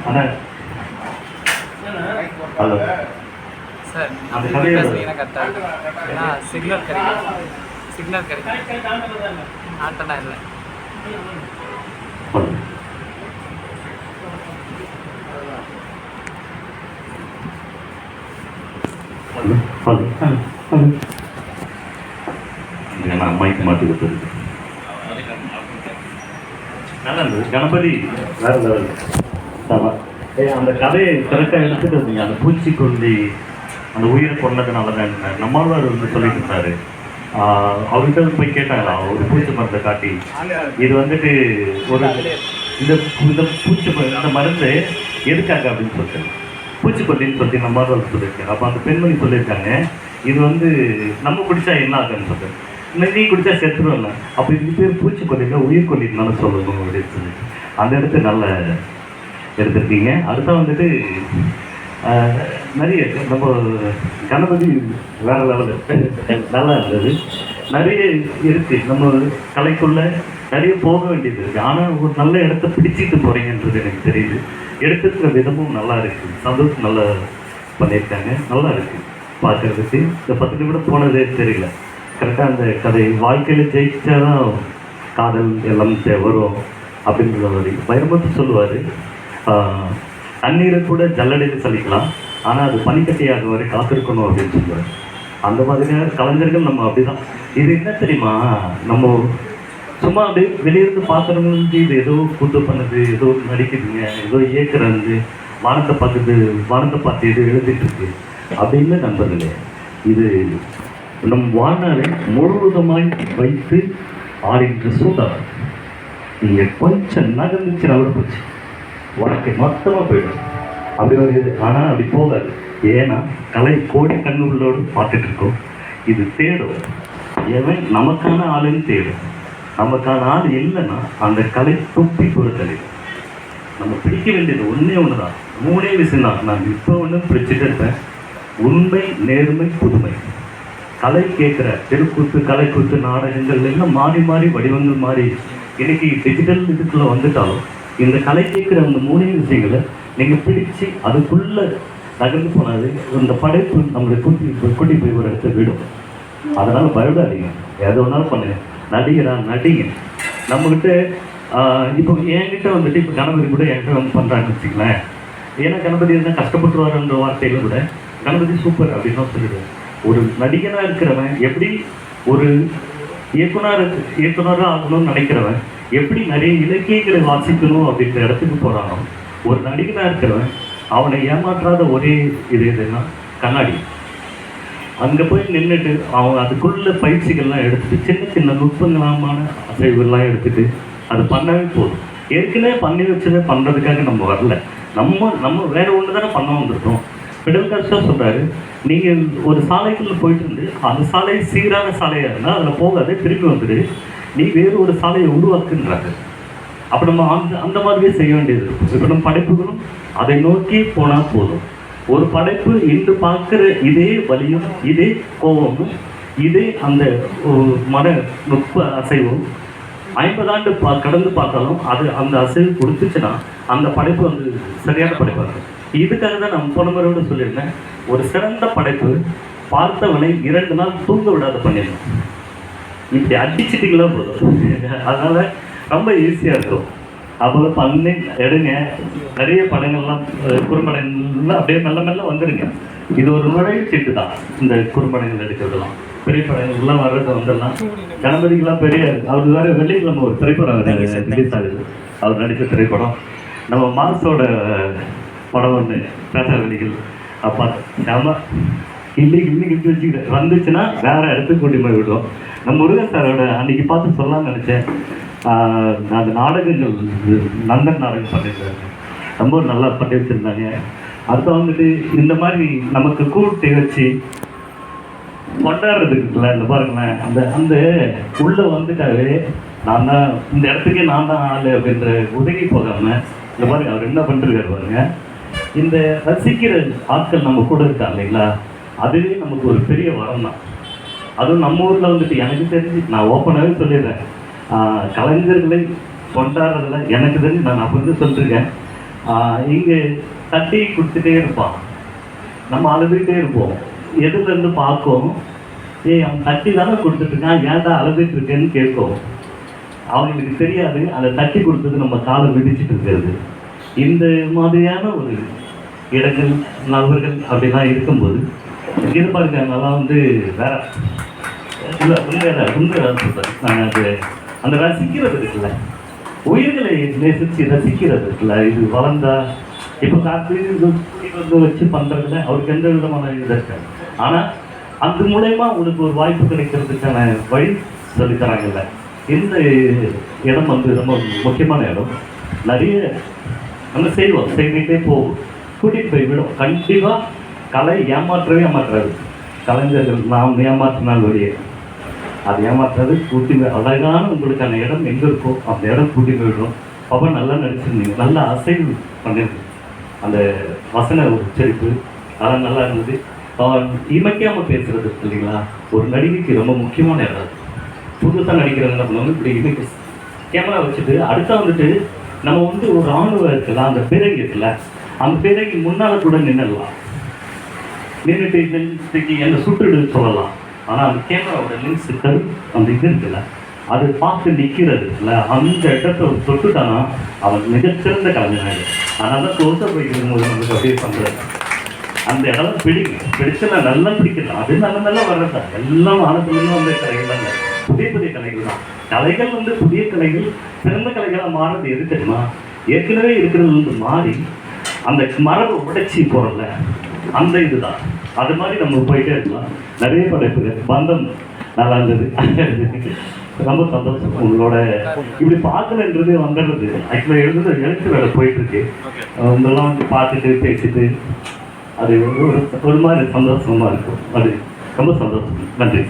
அண்ணா hello sir அந்த கதையை கரெக்டாக ஏன்னா சிக்னல் கிடைக்கும் ஆண்டனா இல்லை. அம்மாய்க்கு மாற்றி கொடுத்துருக்கு. நல்லா இருந்தது. கணபதி வேற லெவல். அந்த கதையை கரெக்டாக எடுத்துட்டு இருந்தீங்க. அந்த பூச்சிக்கொல்லி அந்த உயிரை கொண்டதுனால தான் நம்மளால் வந்து சொல்லிட்டு இருந்தாரு. அவர்கிட்ட போய் கேட்டாங்களா ஒரு பூச்சி மருந்தை காட்டி, இது வந்துட்டு ஒரு இந்த பூச்சி இந்த மருந்து எதுக்காக அப்படின்னு சொல்லிட்டு பூச்சிக்கொல்லின்னு சொல்லி நம்மளால் சொல்லியிருக்காங்க. அப்போ அந்த பெண்மணி சொல்லியிருக்காங்க, இது வந்து நம்ம குடித்தா என்ன ஆகுன்னு சொல்லிட்டு, நீ குடித்தா செத்துருவோம்ல, அப்போ இது பேர் பூச்சிக்கொல்லியில் உயிர்கொல்லினால சொல்லணும் அப்படின்னு சொல்லிட்டு அந்த இடத்த நல்லா எடுத்துருக்கீங்க. அடுத்த வந்துட்டு நிறைய நம்ம கணபதி வேற லெவலு நல்லா இருந்தது. நிறைய இருக்குது நம்ம கலைக்குள்ள நிறைய போக வேண்டியது இருக்குது. ஆனால் ஒரு நல்ல இடத்த பிடிச்சிட்டு போகிறீங்கன்றது எனக்கு தெரியுது. எடுத்துருக்கிற விதமும் நல்லா இருக்குது. சந்தோஷம் நல்லா பண்ணியிருக்காங்க. நல்லா இருக்குது பார்க்குறதுக்கு. இந்த 10 நிமிடம் போனதே தெரியல. கரெக்டாக அந்த கதை வாழ்க்கையில் ஜெயிச்சா தான் காதல் எல்லாம் வரும் அப்படின்ற மாதிரி வைரமுத்து சொல்லுவார், தண்ணீரை கூட ஜல்லடையில் சலிக்கலாம், ஆனால் அது பனிக்கட்டியாக வரை காத்திருக்கணும் அப்படின்னு சொல்லுவார். அந்த மாதிரியான கலைஞர்கள் நம்ம அப்படிதான். இது என்ன தெரியுமா, நம்ம சும்மா அப்படியே வெளியிருந்து பார்க்குறவங்க இது ஏதோ கூத்து பண்ணுது, ஏதோ நடிக்குதுங்க, ஏதோ இயக்குறது, வானத்தை பார்த்து இது எழுதிட்டு இருக்கு அப்படின்னு நண்பர்களே, இது நம் வாழ்நாளை முழுவதுமாய் வைத்து ஆடின்ற சூழல். நீங்கள் கொஞ்சம் நகர்ந்துச்சு நகர போச்சு, வாழ்க்கை மொத்தமாக போயிடும். அப்படி ஒரு இது. ஆனால் அப்படி போகாது. ஏன்னா கலை கோடி கண்ணுகளோடு பார்த்துட்டு இருக்கோம். இது தேடும், எவன் நமக்கான ஆளுன்னு தேடும். நமக்கான ஆள் இல்லைன்னா அந்த கலை துப்பி பொறுத்தலை. நம்ம பிடிக்க வேண்டியது ஒன்றே ஒன்று தான், 3 விஷயம் தான். நான் இப்போ ஒன்று பிடிச்சிட்டு இருப்பேன். உண்மை, நேர்மை, புதுமை. கலை கேட்குற தெருக்கூத்து, கலைக்கூத்து, நாடகங்கள் எல்லாம் மாறி மாறி வடிவங்கள் மாறி இன்னைக்கு டிஜிட்டல் இதுக்குள்ளே வந்துட்டாலும் இந்த கலை கேட்குற அந்த 3 விஷயங்களை நீங்கள் பிடிச்சி அதுக்குள்ளே நகர்ந்து போனாது இந்த படைப்பு நம்மளை கூட்டி போய் ஒரு இடத்த விடும். அதனால் பயப்படாதீங்க, எது வேணாலும் பண்ணுங்க. நடிங்க. நம்மக்கிட்ட இப்போ என்கிட்ட வந்துட்டு இப்போ கணபதி கூட என்கிட்ட வந்து பண்ணுறாங்கன்னு வச்சுக்கலாம். ஏன்னா கணபதி இருந்தால் கஷ்டப்பட்டுருவாருன்ற வார்த்தையில கூட கணபதி சூப்பர் அப்படின்னு தான் சொல்லிடுவேன். ஒரு நடிகனாக இருக்கிறவன் எப்படி ஒரு இயக்குனராக ஆகணும்னு நினைக்கிறவன் எப்படி நிறைய இலக்கியங்களை வாசிக்கணும் அப்படின்ற இடத்துக்கு போகிறானோ, ஒரு நடிகனாக இருக்கிறவன் அவனை ஏமாற்றாத ஒரே இது எதுன்னா கண்ணாடி. அங்கே போய் நின்றுட்டு அவன் அதுக்குள்ள பயிற்சிகள்லாம் எடுத்துட்டு சின்ன சின்ன நுட்பங்களாமான அசைவுகள்லாம் எடுத்துட்டு அது பண்ணவே போதும். ஏற்கனவே பண்ணி வச்சதை பண்ணுறதுக்காக நம்ம வரல. நம்ம வேற ஒன்று தானே பண்ண வந்திருக்கோம். பிடல் காஸ்டா சொல்கிறாரு, நீங்கள் ஒரு சாலைக்குள்ளே போயிட்டு இருந்து அந்த சாலை சீரான சாலையாக இருந்தால் அதில் போகாது, திரும்பி வந்துடு, நீ வேறு ஒரு சாலையை உருவாக்குன்றாரு. அப்போ நம்ம அந்த மாதிரியே செய்ய வேண்டியது இருக்கும். இப்போ நம்ம படைப்புகளும் அதை நோக்கி போனால் போதும். ஒரு படைப்பு இன்று பார்க்குற இதே வலியும், இதே கோபமும், இதே அந்த மன நுட்ப அசைவும் 50 ஆண்டு கடந்து பார்த்தாலும் அது அந்த அசைவு கொடுத்துச்சுன்னா அந்த படைப்பு வந்து சரியான படைப்பாக இருக்கும். இதுக்காக தான் நான் போன முறையோட சொல்லியிருந்தேன், ஒரு சிறந்த படைப்பு பார்த்தவனை 2 நாள் தூங்க விடாத பண்ணிடணும். இப்படி அடிச்சிட்டிங்களா போதும். அதனால் ரொம்ப ஈஸியாக இருக்கும். அப்போ பண்ணி எடுங்க. நிறைய படங்கள்லாம் குறும்படங்கள்லாம் அப்படியே மெல்ல வந்துடுங்க. இது ஒரு நுழைவு சீட்டு தான். இந்த குறும்படங்கள் எடுக்கிறதுலாம் பெரிய படங்கள்லாம் வர்றது வந்துடலாம். கணபதிக்கெல்லாம் பெரிய அவர் வேறு வெள்ளிக்கிழமை ஒரு திரைப்படம் ரிலீஸ் ஆகுது. அவர் நடித்த திரைப்படம் நம்ம மாசோட படம் ஒன்று பேச வெளிகள். அப்போ நம்ம இன்னைக்கு வச்சுக்கிட்டு வந்துச்சுன்னா வேற இடத்துக்கு கூட்டி போய் விடுவோம். நம்ம முருகன் சாரோட அன்னைக்கு பார்த்து சொல்லலாம்னு நினச்சேன். அந்த நாடகங்கள் நந்தன் நாடகம் பண்ணியிருந்தாங்க, ரொம்ப நல்லா பண்ணி வச்சுருந்தாங்க. அடுத்த வந்துட்டு இந்த மாதிரி நமக்கு கூட்டி வச்சு கொண்டாடுறதுக்குல இந்த பாருங்களேன், அந்த உள்ளே வந்துட்டாவே நான் தான் இந்த இடத்துக்கே நான் தான் ஆள் அப்படின்ற உதவி போகாமல் இந்த பாருங்க அவர் என்ன பண்ணிருக்காரு பாருங்க. இந்த ரசிக்கிற ஆட்கள் நம்ம கூட இருக்கா இல்லைங்களா, அதுவே நமக்கு ஒரு பெரிய வரம் தான். அதுவும் நம்ம ஊரில் வந்துட்டு எனக்கு தெரிஞ்சு நான் ஓப்பனாகவே சொல்லிடுறேன், கலைஞர்களை கொண்டாடுறதில் எனக்கு தெரிஞ்சு நான் அப்போ வந்து சொல்லியிருக்கேன், இங்கே தட்டி கொடுத்துட்டே இருப்பான், நம்ம அழுதுகிட்டே இருப்போம். எதுல இருந்து பார்க்கும், அவன் தட்டி தானே கொடுத்துட்டு இருக்கான், ஏன்டா அழுதுட்டு இருக்கேன்னு கேட்கும். அவங்களுக்கு தெரியாது அதை தட்டி கொடுத்தது நம்ம காலை விதிச்சுட்டு இருக்கிறது. இந்த மாதிரியான ஒரு இடங்கள் நபர்கள் அப்படிலாம் இருக்கும்போது இது பாருங்க, அதெல்லாம் வந்து வேற இல்லை உண்மையாக சொல்கிறேன். நான் அது அந்த ரசிக்கிறது இருக்குல்ல, உயிர்களை நேசித்து ரசிக்கிறது இருக்குல்ல, இது வளர்ந்தா இப்போ காத்து வந்து வச்சு பண்ணுறதுல அவருக்கு எந்த விதமான இது இருக்காது. ஆனால் அது மூலயமா உங்களுக்கு ஒரு வாய்ப்பு கிடைக்கிறதுக்கான வழி சொல்லித்தராங்கல்ல. இந்த இடம் வந்து ரொம்ப முக்கியமான இடம். நிறைய நம்ம செய்துகிட்டே போகும், கூட்டிகிட்டு போய் விடும். கண்டிப்பாக கலை ஏமாற்றாது. கலைஞர்கள் நாம் ஏமாற்றினால் வழியே அது ஏமாற்றாது. கூட்டி அழகான உங்களுக்கான இடம் எங்கே இருக்கோ அந்த இடம் கூட்டி போயிடும். அப்போ நல்லா நடிச்சிருந்தீங்க, நல்லா அசைவு பண்ணிருக்கு, அந்த வசன உச்சரிப்பு அதெல்லாம் நல்லா இருந்தது. இமைக்காமல் பேசுறது இல்லைங்களா, ஒரு நடிகைக்கு ரொம்ப முக்கியமான இடம். புதுசாக நடிக்கிறவங்க என்ன பண்ணுவாங்க, இப்படி இமைக்கு கேமரா வச்சுட்டு அடுத்தா வந்துட்டு நம்ம வந்து ஒரு ஆணுவம் இருக்குல்ல, அந்த பிறகு இருக்குல்ல, அந்த பிறகு முன்னால் கூட நின்றுடலாம், நின்றுட்டு என்னை சுட்டுடு சொல்லலாம். ஆனால் அந்த கேமராவோட லென்ஸ் கரு அந்த இது இருக்குல்ல, அது பார்த்து நிற்கிறது இல்லை, அந்த இடத்த தொட்டுட்டானா அவன் மிகச்சிறந்த கலைஞனாக. அதனால தான் க்ளோஸாக போய்க்கும் போது நமக்கு அப்படியே பண்ணுறது அந்த இடம் பிடிச்சா நல்லா பிடிக்கலாம். அது நல்ல வர்றதா எல்லாம் ஆனத்துலேருந்து வந்த கலைகள் தாங்க, புதிய கலைகள் தான். கலைகள் வந்து புதிய கலைகள் சிறந்த கலைகளாக மாறுறது எது தெரியுமா, ஏற்கனவே இருக்கிறது வந்து மாறி அந்த மரபை உடைச்சி போகிறல அந்த இதுதான். அது மாதிரி நம்ம போயிட்டே இருக்கலாம். நிறைய படைப்புகள் பந்தம் நல்லா இருந்தது, ரொம்ப சந்தோஷம் உங்களோட இப்படி பார்க்கலன்றது வந்துடுறது. ஆக்சுவலாக எழுத்து வேலை போயிட்டுருக்கு, உங்களெல்லாம் வந்து பார்த்துட்டு பேசிட்டு அது ஒரு மாதிரி சந்தோஷமாக இருக்கும். அது ரொம்ப சந்தோஷம். நன்றி.